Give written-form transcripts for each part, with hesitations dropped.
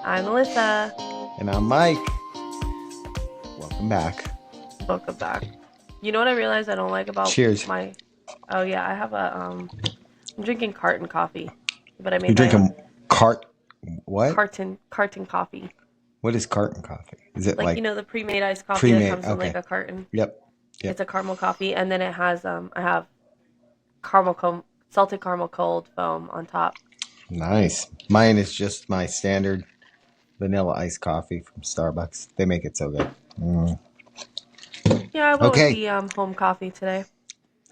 I'm Melissa. And I'm Mike. Welcome back. Welcome back. You know what I realized I don't like about Cheers. my. Oh yeah, I have a I'm drinking carton coffee, but I You're made my own drinking cart. What? carton coffee. What is carton coffee? Is it Like like the pre-made iced coffee that pre-made? comes in like Okay. a carton. Yep. It's Yep. a caramel coffee, and then it has I have salted caramel cold foam on top. Nice. Mine is just my standard vanilla iced coffee from Starbucks. They make it so good. Mm. Yeah, I went with Okay. the home coffee today.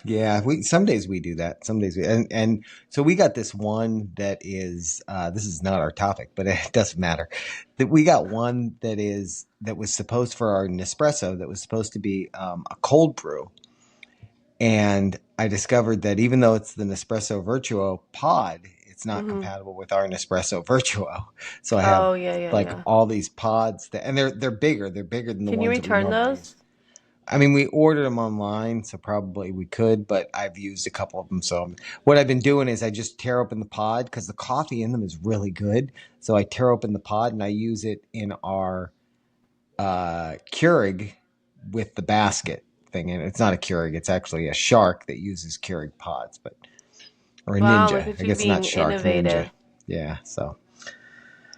Yeah. We some days we do that. Some days we and so we got this one that is this is not our topic, but it doesn't matter. That we got one that was supposed for our Nespresso that was supposed to be a cold brew. And I discovered that even though it's the Nespresso Virtuo pod, it's not Mhm. compatible with our Nespresso Virtuo. So I have Oh yeah, yeah, like yeah. all these pods that, and they're bigger. They're bigger than the Can you ones that we return normally those? use. I mean, we ordered them online, so probably we could, but I've used a couple of them. So what I've been doing is I just tear open the pod because the coffee in them is really good. So I tear open the pod and I use it in our Keurig with the basket thing. And it's not a Keurig; it's actually a Shark that uses Keurig pods, but or a Wow, look Ninja. at I you guess not being Shark, Ninja. innovative. Yeah. So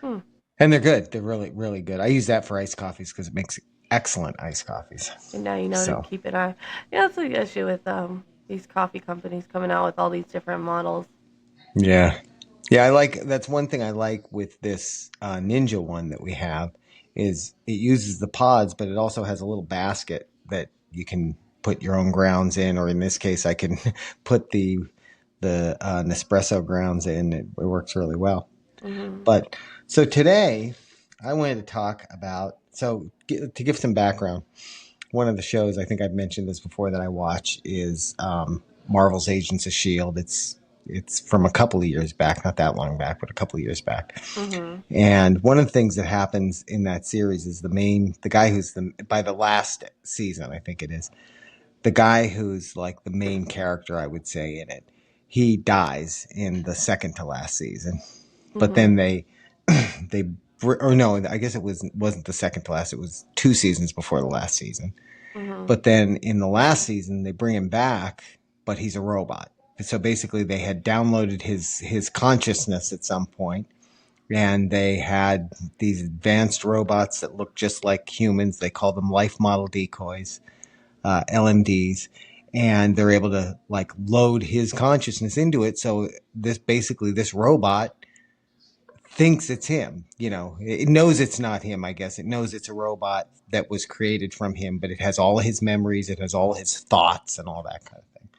Hmm. and they're good. They're really really good. I use that for iced coffees because it makes excellent iced coffees. And now you know to So keep an eye. Yeah, that's the issue with these coffee companies coming out with all these different models. yeah. Yeah, I like that's one thing I like with this Ninja one that we have is it uses the pods, but it also has a little basket that you can put your own grounds in, or in this case, I can put the Nespresso grounds in. It works really well. Hmm. But so today, I wanted to talk about to give some background. One of the shows I think I've mentioned this before that I watch is Marvel's Agents of Shield. It's from a couple of years back, not that long back, but a couple of years back. Hmm. And one of the things that happens in that series is the guy who's by the last season, I think it is, the guy who's like the main character, I would say, in it, he dies in the second to last season. But Hmm. then they, or no, I guess wasn't the second to last. It was 2 seasons before the last season. Hmm. But then in the last season, they bring him back, but he's a robot. So basically, they had downloaded his consciousness at some point, and they had these advanced robots that look just like humans. They call them life model decoys, LMDs, and they're able to like load his consciousness into it. So this robot thinks it's him. You know, it knows it's not him. I guess it knows it's a robot that was created from him, but it has all his memories, it has all his thoughts, and all that kind of thing.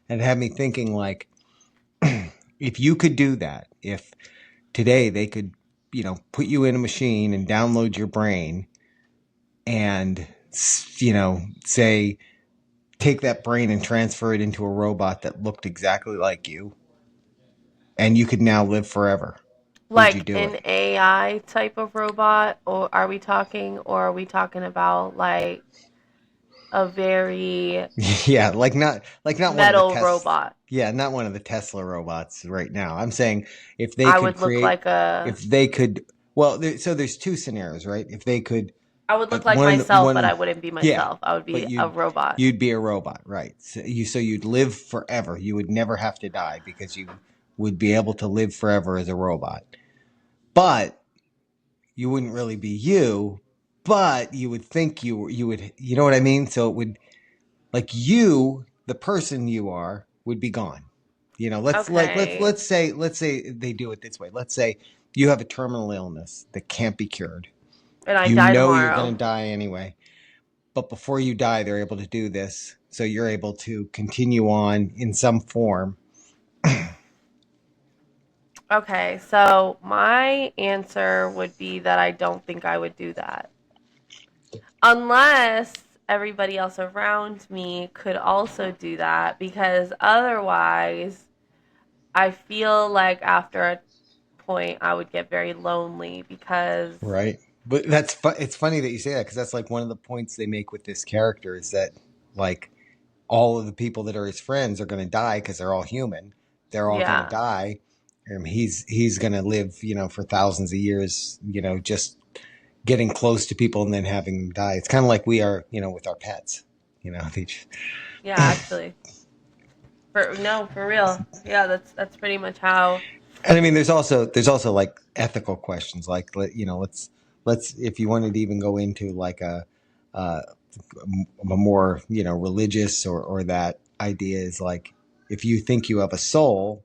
And it had me thinking, like, if you could do that, if today they could, put you in a machine and download your brain and, say, take that brain and transfer it into a robot that looked exactly like you, and you could now live forever, would you Like do an it? AI type of robot, or are we talking about like a very Yeah, like not one of the metal tests. robot? Yeah, not one of the Tesla robots right now. I'm saying if they I could would look create, like a if they could. Well, so there's two scenarios, right? If they could, I would look but like one of the myself, but I one, wouldn't be yeah, myself. I would but be a robot. you'd be a robot, right? So you'd live forever. You would never have to die because you would be able to live forever as a robot. But you wouldn't really be you. But you would think you would, you know what I mean? So it would like you, the person you are, would be gone. Okay. Let's say they do it this way. Let's say you have a terminal illness that can't be cured. And I You die know you're going tomorrow. to die anyway, but before you die, they're able to do this, so you're able to continue on in some form. Okay, so my answer would be that I don't think I would do that. Unless everybody else around me could also do that, because otherwise, I feel like after a point, I would get very lonely because, Right. But it's funny that you say that because that's like one of the points they make with this character is that like all of the people that are his friends are going to die because they're all human. They're all going to yeah. die, He's going to live, for thousands of years, just getting close to people and then having them die. It's kind of like we are, with our pets. They just, Yeah, actually. For no, for real. Yeah, that's pretty much how. and I mean, there's also like ethical questions, like let's if you wanted to even go into like a, a more religious or that idea is like if you think you have a soul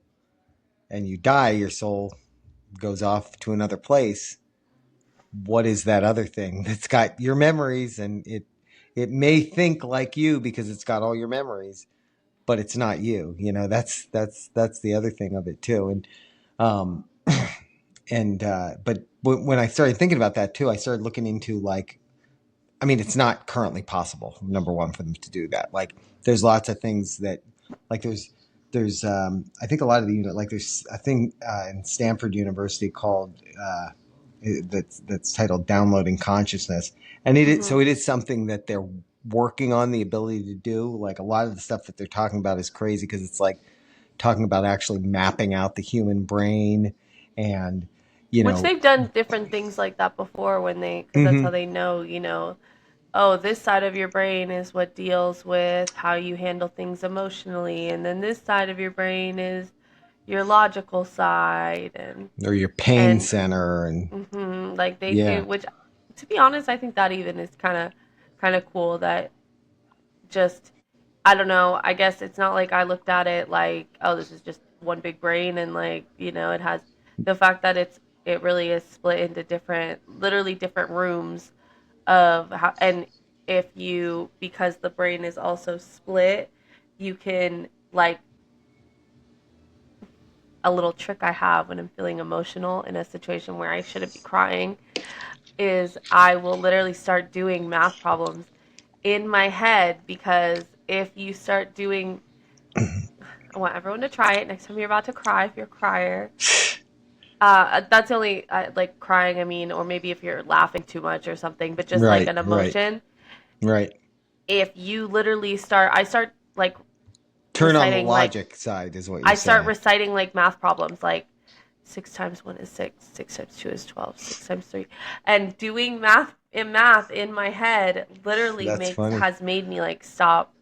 and you die, your soul goes off to another place. What is that other thing that's got your memories, and it may think like you because it's got all your memories, but it's not you. That's the other thing of it too. Um, but when I started thinking about that too, I started looking into like, I mean, it's not currently possible. Number one, for them to do that. Like, there's lots of things that, like, I think a lot of the like there's a thing in Stanford University called that's titled Downloading Consciousness, and Mhm. it is something that they're working on the ability to do. Like a lot of the stuff that they're talking about is crazy because it's like talking about actually mapping out the human brain and you Which know they've done different things like that before when because that's how mm-hmm, they know, oh, this side of your brain is what deals with how you handle things emotionally, and then this side of your brain is your logical side, or your pain and center and like they yeah, do, which to be honest, I think that even is kind of cool that just I don't know. I guess it's not like I looked at it like, oh, this is just one big brain and like, it has the fact that it really is split into different literally different rooms of how and if you because the brain is also split, you can like a little trick I have when I'm feeling emotional in a situation where I shouldn't be crying is I will literally start doing math problems in my head because if you start doing I want everyone to try it next time you're about to cry if you're a crier. That's the only like crying. I mean, or maybe if you're laughing too much or something, but just like right, an right, emotion. right. If you literally I start like Turn on the reciting like logic side is what you're I start saying. reciting like math problems, like 6 times 1 is 6, 6 times 2 is 12, 6 times 3, and doing math in my head literally That's makes funny. has made me like stop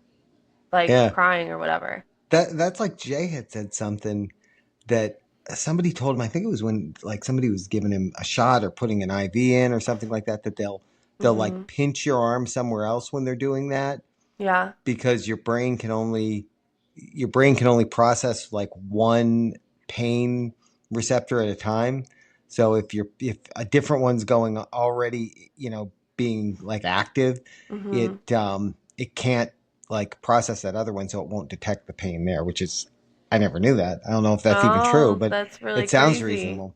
like Yeah, crying or whatever. that's like Jay had said something that somebody told him. I think it was when like somebody was giving him a shot or putting an IV in or something like that. That they'll Hmm. like pinch your arm somewhere else when they're doing that Yeah. because your brain can only process like one pain receptor at a time. So if a different one's going already, being like active, Hmm. it can't like process that other one, so it won't detect the pain there. Which is, I never knew that. I don't know if that's even true, Oh, but that's really it sounds crazy. reasonable.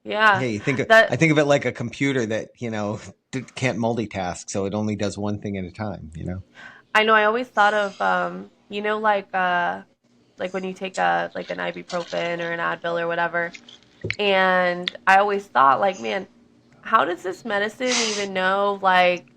Yeah. Hey, I That think of it like a computer that can't multitask, so it only does one thing at a time. I know I always thought of like when you take a like an ibuprofen or an Advil or whatever, and I always thought like, man, how does this medicine even know like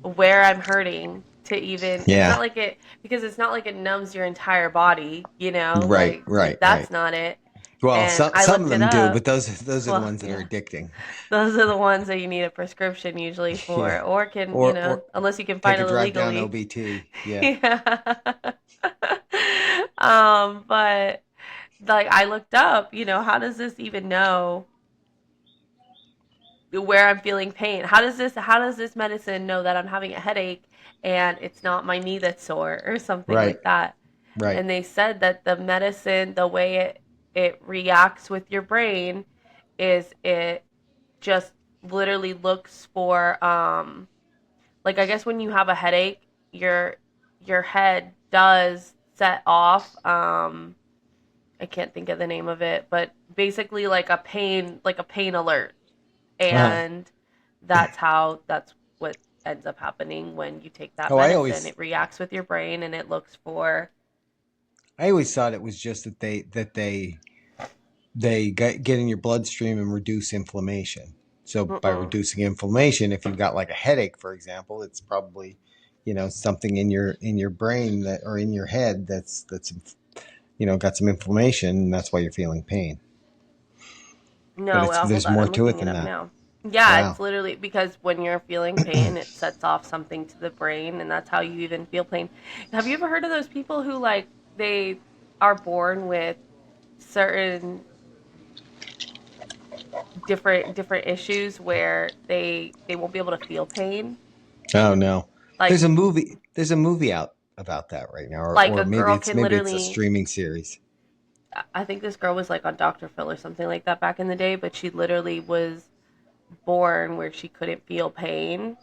where I'm hurting to even it's Yeah. not like it because it's not like it numbs your entire body, Right, right, like right. that's not it. Well, And I some of looked it them do, up. but those are the Well, ones that are yeah. addicting. Those are the ones that you need a prescription usually Yeah, for or can, or unless you can take find a it drive down illegally. OBT. Yeah, Yeah. But like I looked up, how does this even know where I'm feeling pain? How does this medicine know that I'm having a headache and it's not my knee that's sore or something right, like that? right. And they said that the medicine, the way it reacts with your brain is it just literally looks for like I guess when you have a headache, your head does set off I can't think of the name of it, but basically like a pain alert. Uh-huh. And that's what ends up happening when you take that Oh, medicine. It reacts with your brain and it looks for I always thought it was just that they get in your bloodstream and reduce inflammation. So by mm-mm. reducing inflammation, if you've got like a headache, for example, it's probably something in your brain that or in your head that's got some inflammation, and that's why you're feeling pain. but No, it's well, hold there's on. more I'm to it looking it than up that. now. Yeah, it's Wow. literally because when you're feeling pain, it sets off something to the brain, and that's how you even feel pain. Have you ever heard of those people who like they are born with certain different issues where they won't be able to feel pain? Oh no. Like There's a movie out about that right now, like or a girl can maybe it's a literally streaming series. I think this girl was like on Dr. Phil or something like that back in the day, but she literally was born where she couldn't feel pain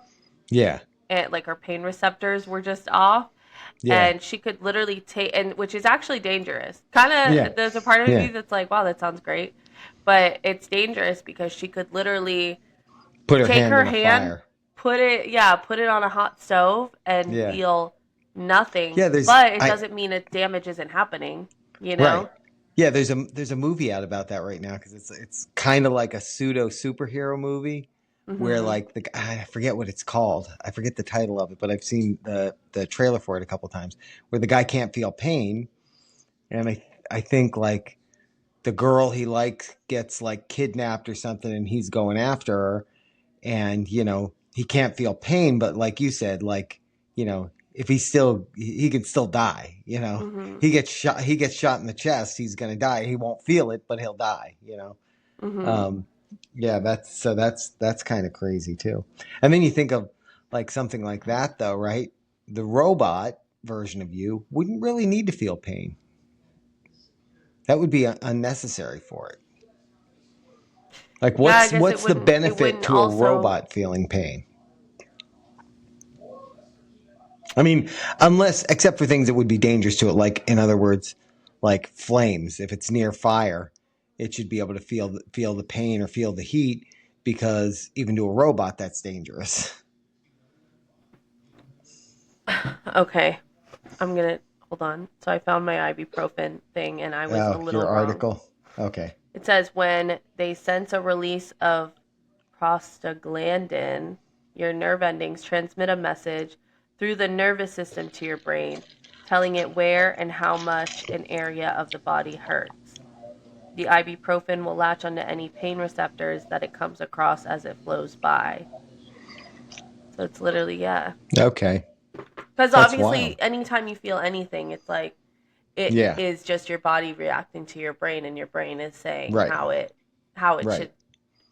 Yeah. and like her pain receptors were just off Yeah. and she could literally take and which is actually dangerous. Kind Yeah. of there's a part of Yeah. you that's like, wow, that sounds great, but it's dangerous because she could literally Put her take hand her in a hand, fire. put it on a hot stove and Yeah. feel nothing, Yeah, there's but it I doesn't mean it damage isn't happening, you right. know? Yeah, there's a movie out about that right now because it's kind of like a pseudo superhero movie where Mhm. like I forget what it's called. I forget the title of it, but I've seen the trailer for it a couple times where the guy can't feel pain, and I think like the girl he likes gets like kidnapped or something, and he's going after her, and he can't feel pain, but like you said, like if he could still die. Mhm. He gets shot in the chest, he's gonna die. He won't feel it, but he'll die. Mhm. um yeah, that's kind of crazy too. And then you think of like something like that though, right? The robot version of you wouldn't really need to feel pain. That would be unnecessary for it. Like Yeah, I guess what's the it benefit wouldn't to a also robot feeling pain? I mean, unless except for things that would be dangerous to it, like in other words, like flames. If it's near fire, it should be able to feel the pain or feel the heat because even to a robot, that's dangerous. okay. I'm gonna hold on. So I found my ibuprofen thing and I was a Oh, your little wrong. article. Okay. It says when they sense a release of prostaglandin, your nerve endings transmit a message through the nervous system to your brain, telling it where and how much an area of the body hurts. The ibuprofen will latch onto any pain receptors that it comes across as it flows by. So it's literally, yeah. Okay. Because That's wild. obviously, anytime you feel anything, it's like it Yeah. is just your body reacting to your brain, and your brain is saying Right. how it Right. should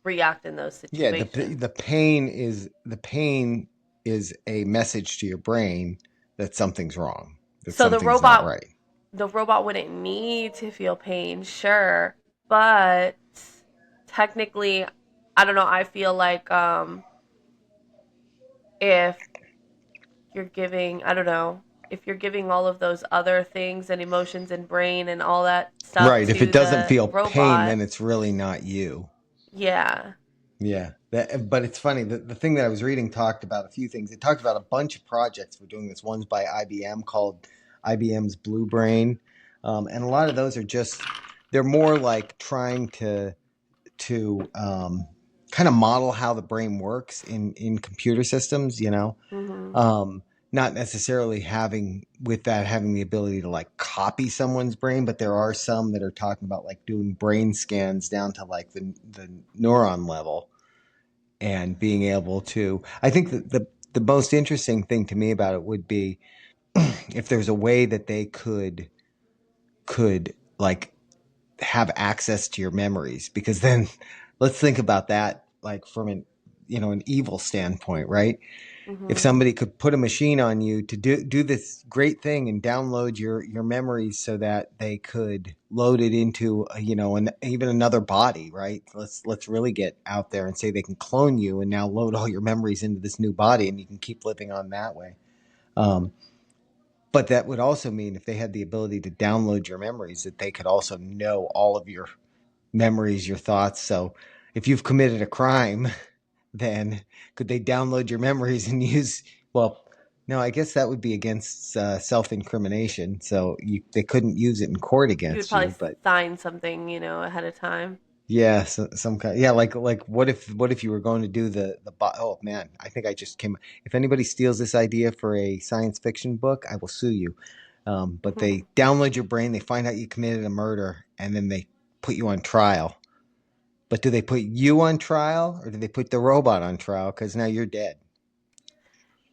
react in those Yeah. situations. The pain is a message to your brain that something's wrong, that So something's not right. the robot wouldn't need to feel pain, sure, but technically, I don't know. I feel like if you're giving, I don't know, if you're giving all of those other things and emotions and brain and all that stuff Right. If it to doesn't the feel pain, robot, then it's really not you. yeah. Yeah. But it's funny. The thing that I was reading talked about a few things. It talked about a bunch of projects for doing this. One's by IBM called IBM's Blue Brain. And a lot of those are just, they're more like trying to kind of model how the brain works in computer systems. Mhm. um, not necessarily having the ability to like copy someone's brain, but there are some that are talking about like doing brain scans down to like the neuron level and being able to. I think that the most interesting thing to me about it would be if there's a way that they could like have access to your memories, because then let's think about that like from an evil standpoint, right? If Mhm. somebody could put a machine on you to do this great thing and download your memories so that they could load it into even another body, right? Let's really get out there and say they can clone you and now load all your memories into this new body and you can keep living on that way. um, but that would also mean if they had the ability to download your memories, that they could also know all of your memories, your thoughts. So if you've committed a crime, then could they download your memories and use, well, no, I guess that would be against self-incrimination. So they couldn't use it in court You would against probably you. But sign something, ahead of time. yeah, some kind, yeah, like what if you were going to do oh man, I think I just came. If anybody steals this idea for a science fiction book, I will sue you. But Mhm. they download your brain, they find out you committed a murder, and then they put you on trial. But do they put you on trial or do they put the robot on trial? Because now you're dead.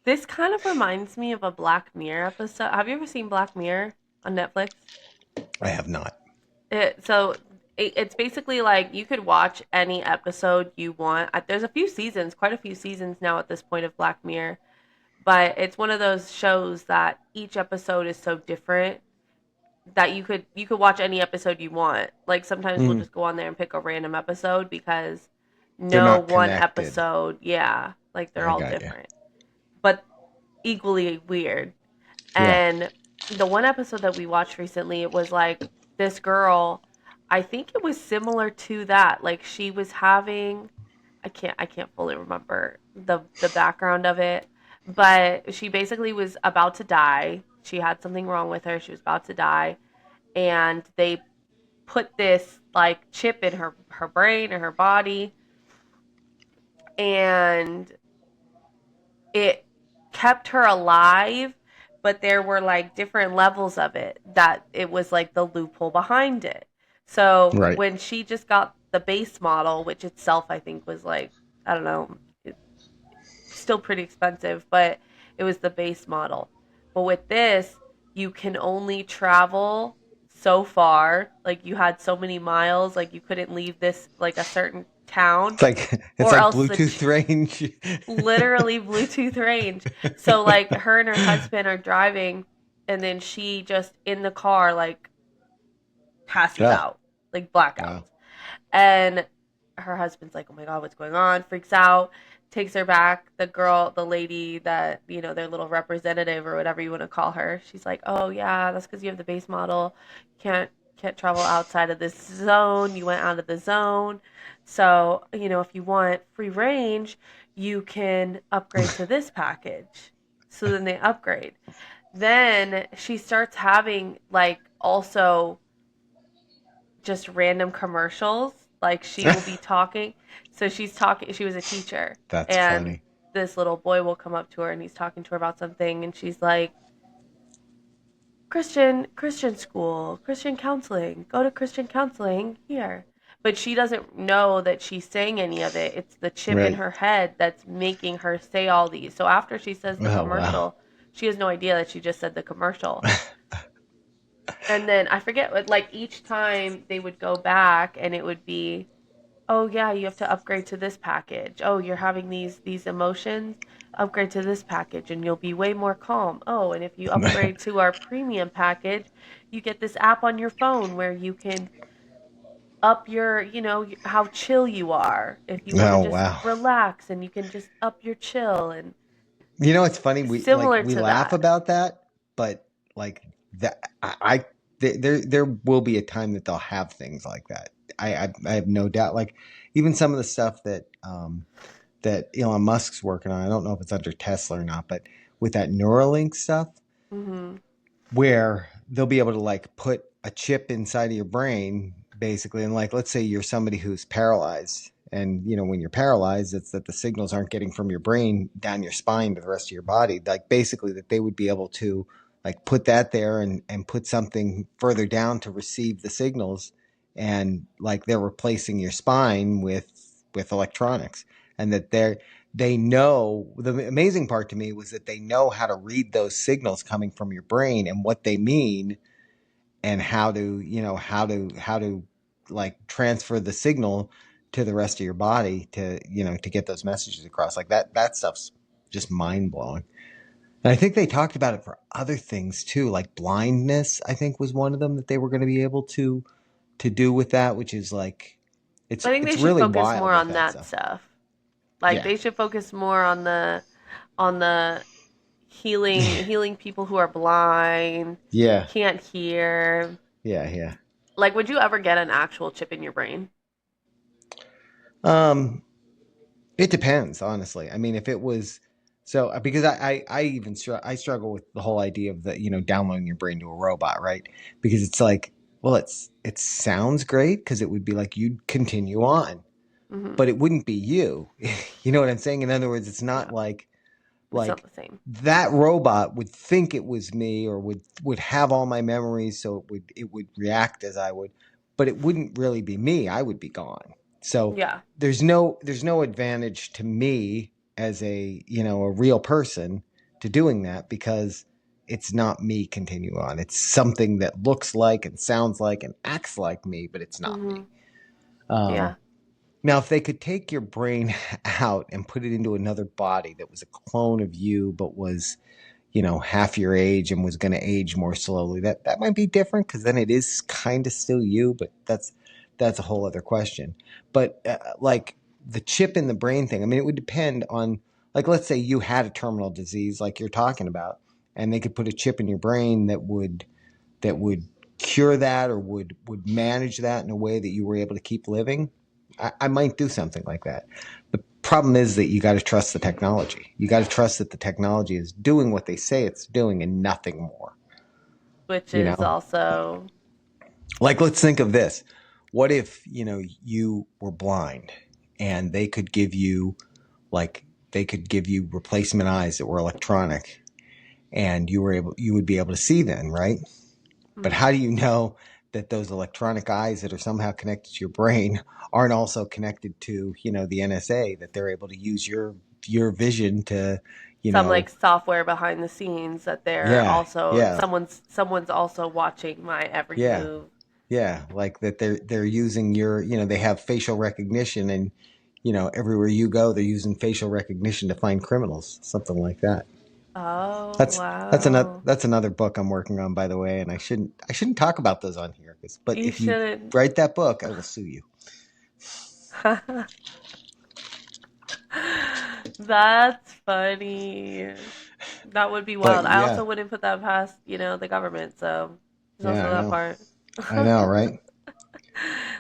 This kind of reminds me of a Black Mirror episode. Have you ever seen Black Mirror on Netflix? I have not. It's basically like you could watch any episode you want. There's a few seasons, quite a few seasons now at this point of Black Mirror, but it's one of those shows that each episode is so different that you could watch any episode you want. Like sometimes we'll Mm, just go on there and pick a random episode because they're no not one connected. episode, yeah, like they're I all got you. different, but equally weird. Yeah. And the one episode that we watched recently, it was like this girl, I think it was similar to that. Like she was having I can't fully remember the background of it, but she basically was about to die. She had something wrong with her. She was about to die, and they put this like chip in her brain or her body, and it kept her alive, but there were like different levels of it that it was like the loophole behind it. So Right. when she just got the base model, which itself I think was like, I don't know, still pretty expensive, but it was the base model. But with this, you can only travel so far. Like you had so many miles, like you couldn't leave this like a certain town, It's or like else Bluetooth range. literally Bluetooth range. So like her and her husband are driving, and then she just in the car like passes Oh, out, like blackouts. wow. And her husband's like, "Oh my god, what's going on?" Freaks out, takes her back. The girl, the lady that, their little representative or whatever you want to call her, she's like, "Oh yeah, that's because you have the base model. Can't travel outside of this zone. You went out of the zone. So, if you want free range, you can upgrade to this package." So then they upgrade. Then she starts having like also just random commercials. Like she will be talking. So she's talking, she was a teacher, That's and funny. this little boy will come up to her and he's talking to her about something, and she's like, Christian school, Christian counseling, go to Christian counseling here. But she doesn't know that she's saying any of it. It's the chip in Right. her head that's making her say all these. So after she says the Oh, wow. commercial, she has no idea that she just said the commercial. And then I forget what, like each time they would go back and it would be, oh yeah, you have to upgrade to this package. Oh, you're having these emotions, upgrade to this package and you'll be way more calm. Oh, and if you upgrade to our premium package, you get this app on your phone where you can up your, how chill you are. If you want to Oh, just wow. relax, and you can just up your chill, and It's funny. similar We to laugh that. about that, but like that, there will be a time that they'll have things like that. I have no doubt. Like even some of the stuff that Elon Musk's working on. I don't know if it's under Tesla or not, but with that Neuralink stuff, Mhm. where they'll be able to like put a chip inside of your brain basically, and like let's say you're somebody who's paralyzed, and when you're paralyzed, it's that the signals aren't getting from your brain down your spine to the rest of your body, like basically that they would be able to like put that there and put something further down to receive the signals, and like they're replacing your spine with electronics, and that they know. The amazing part to me was that they know how to read those signals coming from your brain and what they mean, and how to like transfer the signal to the rest of your body to get those messages across. Like that stuff's just mind blowing. And I think they talked about it for other things too, like blindness. I think was one of them that they were going to be able to do with that, which is like it's I think they it's should really focus more wild with on that that stuff. stuff. Like Yeah, they should focus more on the healing people who are blind, yeah, can't hear. yeah, yeah. Like, would you ever get an actual chip in your brain? Um, It depends, honestly. I mean, if it was so, because I even I struggle with the whole idea of the downloading your brain to a robot, right? Because it's like, well, it sounds great because it would be like you'd continue on, Hmm. but it wouldn't be you. You know what I'm saying? In other words, it's Yeah, not like it's not like the same. that robot would think it was me, or would have all my memories, so it would react as I would, but it wouldn't really be me. I would be gone. So Yeah. there's no advantage to me as a real person to doing that, because it's not me continue on. It's something that looks like and sounds like and acts like me, but it's not me. Mhm. Um, Yeah. Now, if they could take your brain out and put it into another body that was a clone of you, but was half your age and was going to age more slowly, that might be different, because then it is kind of still you, but that's a whole other question. But like the chip in the brain thing, I mean, it would depend on, like, let's say you had a terminal disease like you're talking about, and they could put a chip in your brain that would cure that, or would manage that in a way that you were able to keep living. I might do something like that. The problem is that you got to trust the technology. You got to trust that the technology is doing what they say it's doing and nothing more. Which You is know, also like, let's think of this. What if you were blind, and they could give you replacement eyes that were electronic, and you would be able to see then, right? But mhm. how do you know that those electronic eyes that are somehow connected to your brain aren't also connected to, the NSA, that they're able to use your vision to, you Some know, like software behind the scenes that they're yeah, also yeah, someone's also watching my every yeah, move. yeah, like that they're using they have facial recognition, and everywhere you go, they're using facial recognition to find criminals, something like that. Oh, That's another wow. that's another book I'm working on, by the way, and I shouldn't talk about those on here, but You if you shouldn't. write that book, I will sue you. That's funny. That would be But wild. I yeah, also wouldn't put that past, the government, so there's yeah, also I that know. part. I know, right?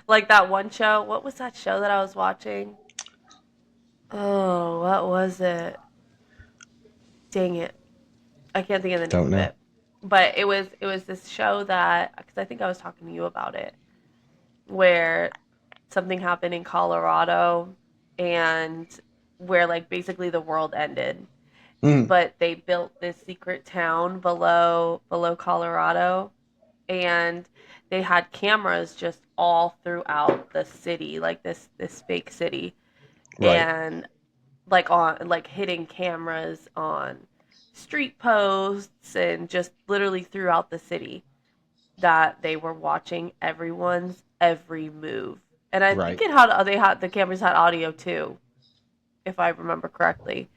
Like that one show. What was that show that I was watching? Oh, what was it? Dang it. I can't think of the name Don't of know. it. But it was this show that because I think I was talking to you about it, where something happened in Colorado and where like basically the world ended. Mm, But they built this secret town below Colorado, and they had cameras just all throughout the city, like this fake city, right, and like hidden cameras on street posts and just literally throughout the city that they were watching everyone's every move. And I think right. the cameras had audio too, if I remember correctly.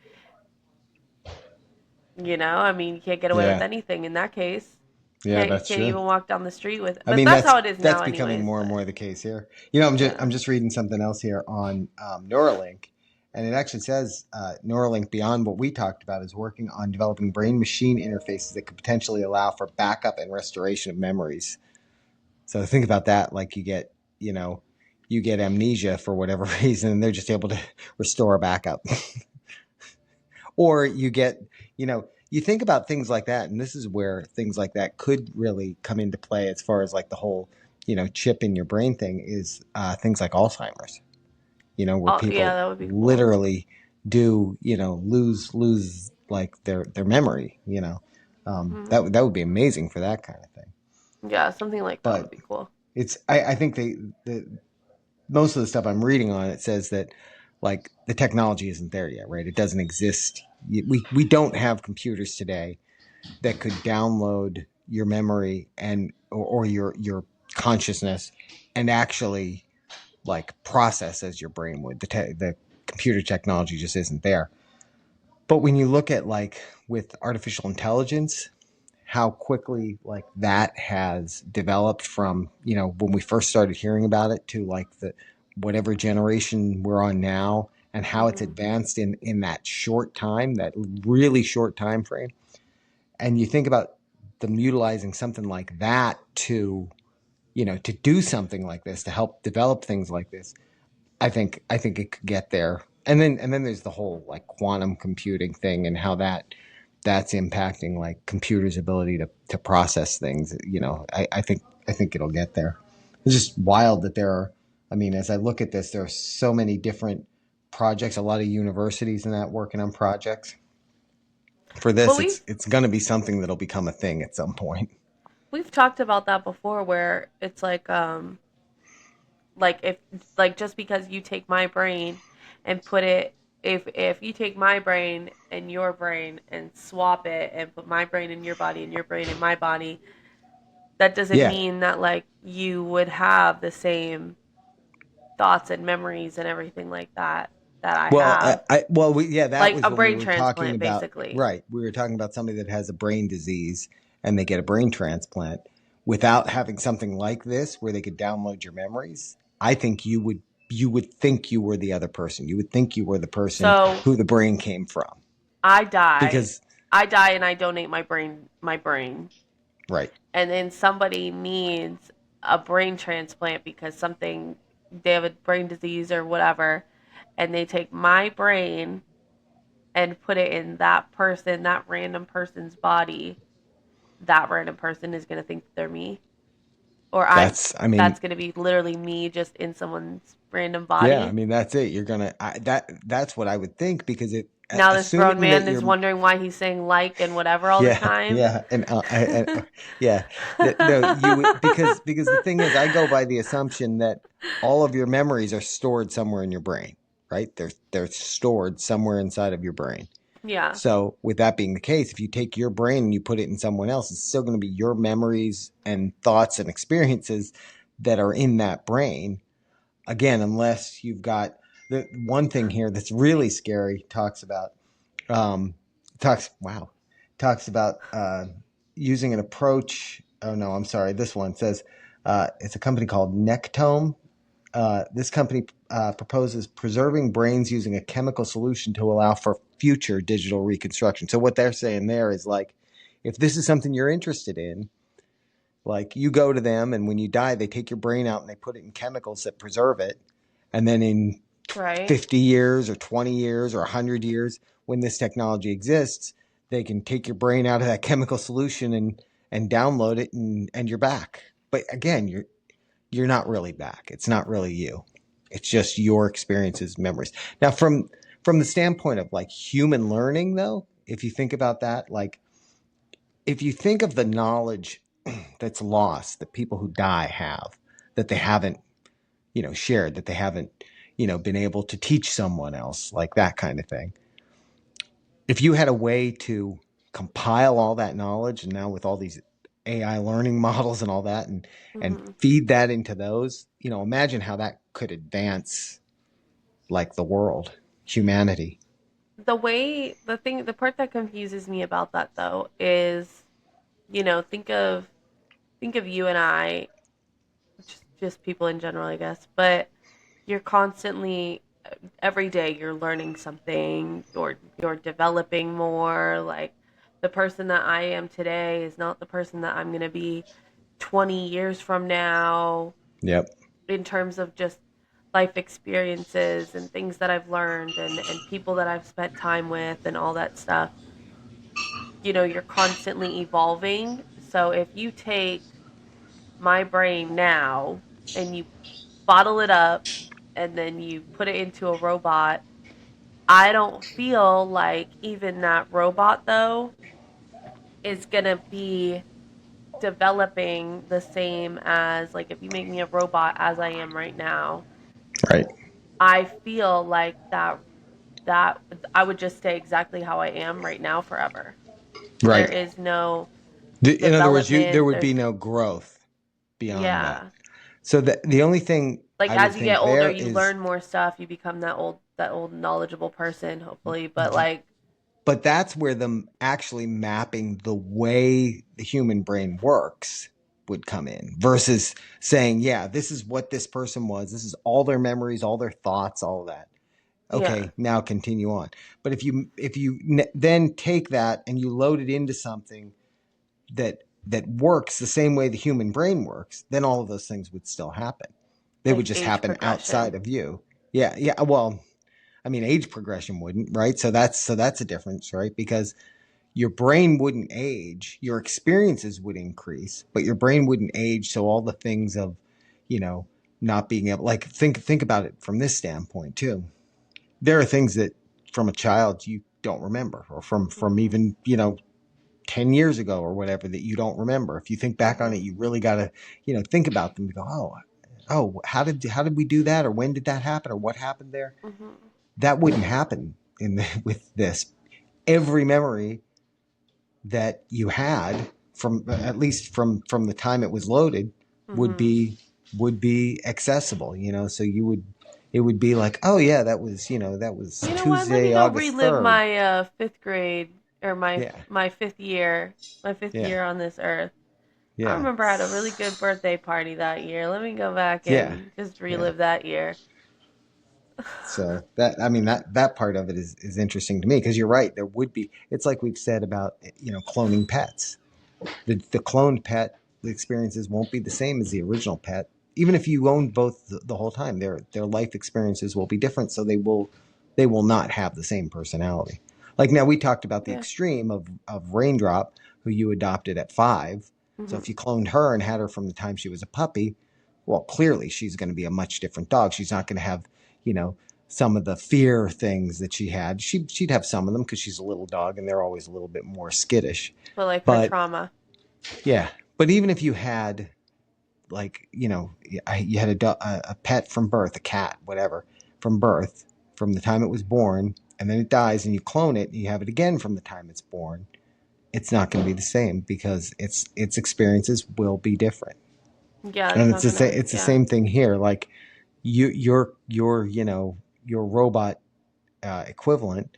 I mean, you can't get away with Yeah, anything in that case. yeah, Can't that's can't true. even walk down the street with. I But mean, that's that's how it is that's now, becoming anyways. more and But more the case here. I'm just yeah. I'm just reading something else here on Neuralink, and it actually says Neuralink, beyond what we talked about, is working on developing brain-machine interfaces that could potentially allow for backup and restoration of memories. So think about that. Like, you know, you get amnesia for whatever reason, and they're just able to restore a backup. Or you think about things like that, and this is where things like that could really come into play, as far as like the whole chip in your brain thing, is things like Alzheimer's. Where Oh yeah, people that would be cool. literally do lose like their memory. Hmm. That would be amazing for that kind of thing. Yeah, something like that But would be cool. I think the most of the stuff I'm reading on it says that, like, the technology isn't there yet, right? It doesn't exist. We don't have computers today that could download your memory or your consciousness, and actually, like, process as your brain would. The computer technology just isn't there. But when you look at, like, with artificial intelligence, how quickly, like, that has developed from when we first started hearing about it to, like, the whatever generation we're on now, and how it's Hmm. advanced in that short time, that really short time frame. And you think about them utilizing something like that to do something like this, to help develop things like this. I think it could get there. And then there's the whole, like, quantum computing thing, and how that's impacting, like, computers' ability to process things. I think it'll get there. It's just wild that there are. I mean, as I look at this, there are so many different projects. A lot of universities and that working on projects for Well, this. we've It's going to be something that'll become a thing at some point. we've talked about that before, where it's like Like if like just because you take my brain and put it if you take my brain and your brain and swap it and put my brain in your body and your brain in my body, that doesn't Yeah. mean that like you would have the same thoughts and memories and everything like that that I Well, have. that Like was a when we brain were talking transplant about, basically. right. We were talking about somebody that has a brain disease and they get a brain transplant without having something like this where they could download your memories. I think you would think you were the other person. You would think you were the person So who the brain came from. I die. Because I die and I donate my brain. right. And then somebody needs a brain transplant because something they have a brain disease or whatever, and they take my brain and put it in that person, that random person's body. That random person is going to think that they're me, or I'm That's I mean, that's going to be literally me just in someone's random yeah, I body. mean that's it. You're going to that's what I would think because Now this grown assuming that man you're is wondering why he's saying like and whatever all the yeah, time. yeah, yeah. No, you would because the thing is, I go by the assumption that all of your memories are stored somewhere in your brain, right? They're stored somewhere inside of your brain. Yeah. So, with that being the case, if you take your brain and you put it in someone else, it's still going to be your memories and thoughts and experiences that are in that brain. Again, unless you've got the one thing here that's really scary talks about um, talks about using an approach. Oh no, I'm sorry. This one says it's a company called Nectome. This company proposes preserving brains using a chemical solution to allow for future digital reconstruction. So what they're saying there is like, if this is something you're interested in, like you go to them and when you die, they take your brain out and they put it in chemicals that preserve it, and then in Right. 50 years or 20 years or 100 years, when this technology exists, they can take your brain out of that chemical solution and download it and you're back. But again, you're not really back. It's not really you. It's just your experiences, memories. Now from the standpoint of like human learning though, if you think about that, like if you think of the knowledge that's lost that people who die have that they haven't shared, that they haven't been able to teach someone else, like that kind of thing. If you had a way to compile all that knowledge, and now with all these AI learning models and all that, and Hmm. feed that into those, imagine how that could advance like the world, humanity. The part that confuses me about that though is, think of you and I, just people in general, I guess, but you're constantly every day you're learning something, you're developing more. Like the person that I am today is not the person that I'm going to be 20 years from now Yep. in terms of just life experiences and things that I've learned and people that I've spent time with and all that stuff. You're constantly evolving. So if you take my brain now and you bottle it up and then you put it into a robot, I don't feel like even that robot though is going to be developing the same as like if you make me a robot as I am right now. Right. I feel like that I would just stay exactly how I am right now forever. There Right. is no In other words, there development. would be There's no growth beyond that. yeah. So the only thing Like I would as you get think older, there you is, learn more stuff, you become that old knowledgeable person hopefully, but like but that's where them actually mapping the way the human brain works would come in versus saying, yeah, this is what this person was. This is all their memories, all their thoughts, all of that. yeah, Okay, now continue on. But if you then take that and you load it into something that works the same way the human brain works, then all of those things would still happen. They would like just age happen progression. outside of you. Yeah, yeah. Well, I mean, age progression wouldn't, right? So that's a difference, right? Because your brain wouldn't age, your experiences would increase, but your brain wouldn't age. So all the things of, you know, not being able, like think about it from this standpoint too. There are things that from a child you don't remember, or from Mhm. even 10 years ago or whatever that you don't remember. If you think back on it, Mhm. you really got to think about them and go, oh. oh, how did we do that, or when did that happen, or what happened there? Mhm. That wouldn't happen with this. Every memory that you had from, at least from the time it was loaded, would Mhm. be would be accessible. So it would be like, oh yeah, that was You know what? Let me Tuesday, go August relive 3rd. my fifth grade or Yeah, my fifth year, my fifth yeah, year on this earth. I yeah, remember I had a really good birthday party that year. Let me go back yeah, and just yeah. relive that year. So that, I mean, that part of it is interesting to me, because you're right. There would be. It's like we've said about cloning pets. The cloned pet, the experiences won't be the same as the original pet. Even if you owned both the whole time, their life experiences will be different. So they will not have the same personality. Like, now, we talked about the Yeah. extreme of Raindrop, who you adopted at 5. So if Mhm. you cloned her and had her from the time she was a puppy, well, clearly she's going to be a much different dog. She's not going to have, you know, some of the fear things that she had. She'd have some of them, because she's a little dog and they're always a little bit more skittish. But like her But trauma. yeah, but even if you had, like, you had a pet from birth, a cat, whatever, from birth, from the time it was born, and then it dies, and you clone it, and you have it again from the time it's born, it's not going to be the same, because its experiences will be different. Yeah, it's And not gonna. it's the Yeah. same thing here. Like, your robot equivalent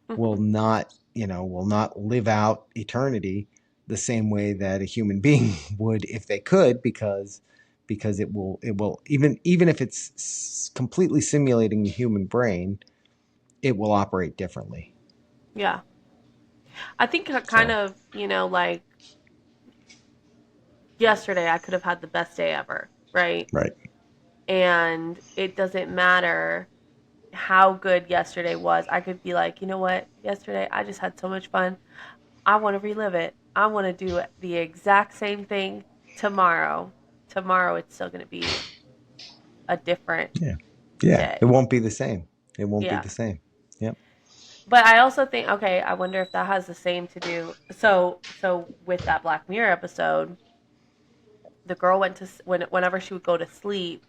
will Mhm. not live out eternity the same way that a human being would, if they could, because it will, even if it's completely simulating the human brain, it will operate differently. Yeah. I think kind So of, like yesterday I could have had the best day ever, right? right, And it doesn't matter how good yesterday was. I could be like, you know what? Yesterday I just had so much fun. I want to relive it. I want to do the exact same thing tomorrow. Tomorrow it's still going to be a different yeah, yeah, it day. won't be the same. It won't be Yeah. the same. Yep. But I also think, okay, I wonder if that has the same to do. So with that Black Mirror episode, the girl went to whenever she would go to sleep.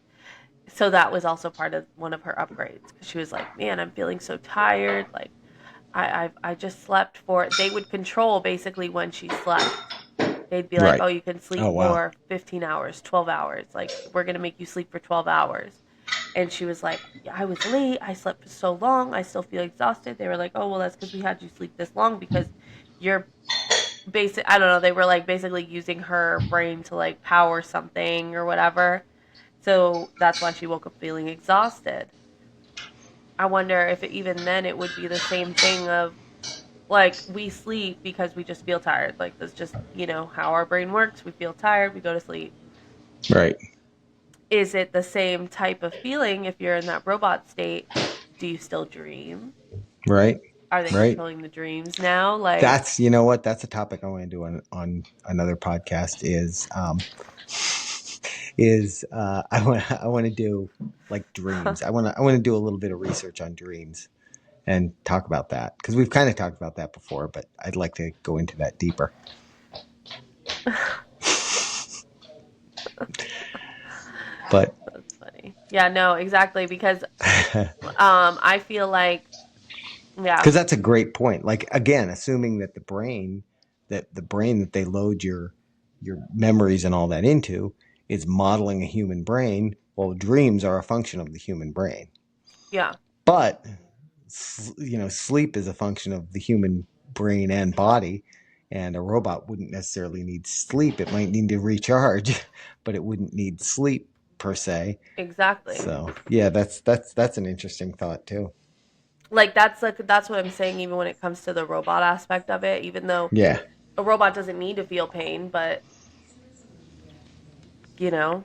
So that was also part of one of her upgrades, because she was like, "Man, I'm feeling so tired. Like I just slept for." They would control basically when she slept. They'd be like, Right. "Oh, you can sleep Oh wow. for 15 hours, 12 hours. Like we're gonna make you sleep for 12 hours." And she was like, yeah, I was late. I slept for so long. I still feel exhausted. They were like, oh, well, that's because we had you sleep this long because you're basic. I don't know. They were like basically using her brain to like power something or whatever. So that's why she woke up feeling exhausted. I wonder if even then it would be the same thing of like we sleep because we just feel tired. Like that's just, how our brain works. We feel tired, we go to sleep. Right. Is it the same type of feeling if you're in that robot state? Do you still dream? Right. Are they Right. controlling the dreams now? Like, That's, you know what, that's a topic I want to do on another podcast. I want to do, like, dreams. I want to do a little bit of research on dreams and talk about that, because we've kind of talked about that before, but I'd like to go into that deeper. But that's funny. Yeah, no, exactly. Because I feel like, yeah, because that's a great point. Like, again, assuming that the brain that they load your memories and all that into is modeling a human brain. Well, dreams are a function of the human brain, yeah, but sleep is a function of the human brain and body. And a robot wouldn't necessarily need sleep. It might need to recharge, but it wouldn't need sleep per se. exactly. So yeah, that's an interesting thought too. Like that's what I'm saying. Even when it comes to the robot aspect of it, even though Yeah, a robot doesn't need to feel pain, but you know,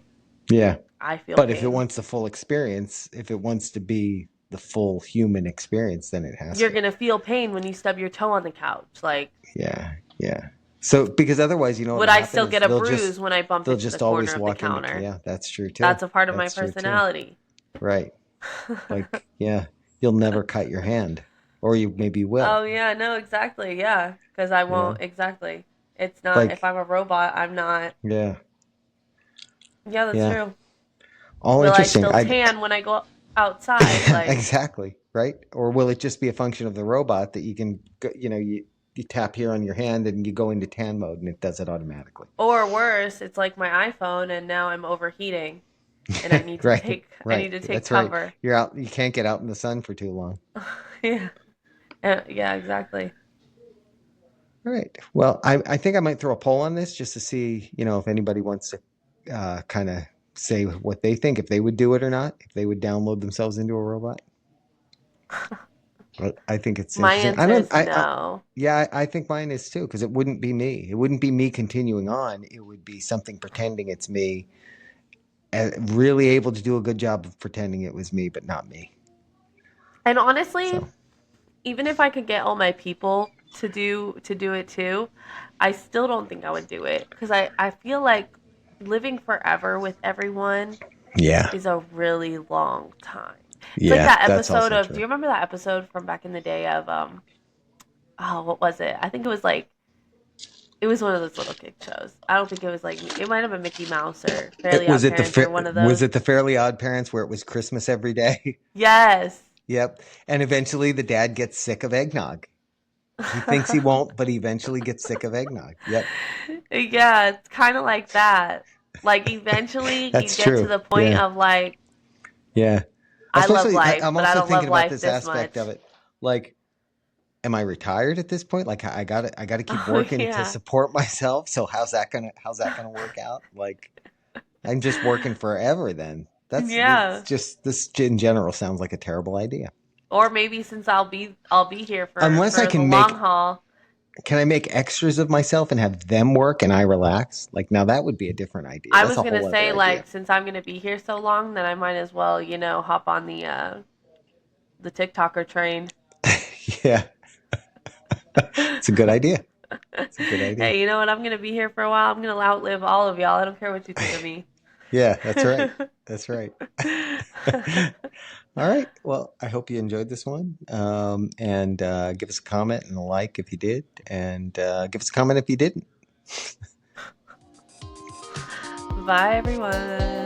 yeah. I feel But if it pain. wants the full experience, if it wants to be the full human experience, then it has You're to. gonna feel pain when you stub your toe on the couch. Like, Yeah, yeah. So, because otherwise, would what'll I happen still is get a bruise when I bump they'll into the just corner always of the walk into. counter? Yeah, that's true too. That's a part of my That's true too. personality. Right. Like, yeah, you'll never cut your hand, or you maybe will. Oh yeah, no, exactly. Yeah, because I You won't know, exactly. It's not if like, I'm a robot, I'm not. yeah, Yeah, that's yeah. true. All Will I interesting. still I tan when I go outside? Like, exactly, right? Or will it just be a function of the robot that you can, you tap here on your hand and you go into tan mode and it does it automatically? or worse, it's like my iPhone and now I'm overheating and I need to Right, take I right. need to take That's right. cover. You're out. You can't get out in the sun for too long. Yeah. Yeah, exactly. All right. Well, I think I might throw a poll on this just to see, if anybody wants to kind of say what they think, if they would do it or not, if they would download themselves into a robot. But I think it's My interesting. answer is no. Yeah, I think mine is too, because it wouldn't be me. It wouldn't be me continuing on. It would be something pretending it's me, really able to do a good job of pretending it was me, but not me. And honestly, So, even if I could get all my people to do it too, I still don't think I would do it because I feel like living forever with everyone yeah, is a really long time. It's like yeah, that that's episode also of, do true. you remember that episode from back in the day of oh, what was it? I think it was like it was one of those little kid shows. I don't think it was like it might have been Mickey Mouse or It, Fairly was Odd it Parents or one of was those. it the Fairly Odd Parents where it was Christmas every day? Yes. Yep. And eventually the dad gets sick of eggnog. He thinks he won't, but he eventually gets sick of eggnog. Yep. Yeah, it's kind of like that. Like eventually you That's get to true. the point Yeah. of like Yeah. I love Especially, life, I'm but I also don't thinking love about life this this much. aspect of it. Like, am I retired at this point? Like, I got to keep Oh working to yeah. support myself. So how's that gonna work out? Like, I'm just working forever then. That's Yeah. just, this in general sounds like a terrible idea. Or maybe since I'll be here Unless I for the can long make, haul. can I make extras of myself and have them work and I relax? Like, now that would be a different idea. I That's was a gonna whole other say idea. like since I'm gonna be here so long, then I might as well, hop on the TikToker train. Yeah, it's a good idea. It's a good idea. Hey, you know what? I'm gonna be here for a while. I'm gonna outlive all of y'all. I don't care what you think of me. Yeah, that's right. That's right. All right. Well, I hope you enjoyed this one. And give us a comment and a like if you did, and give us a comment if you didn't. Bye, everyone.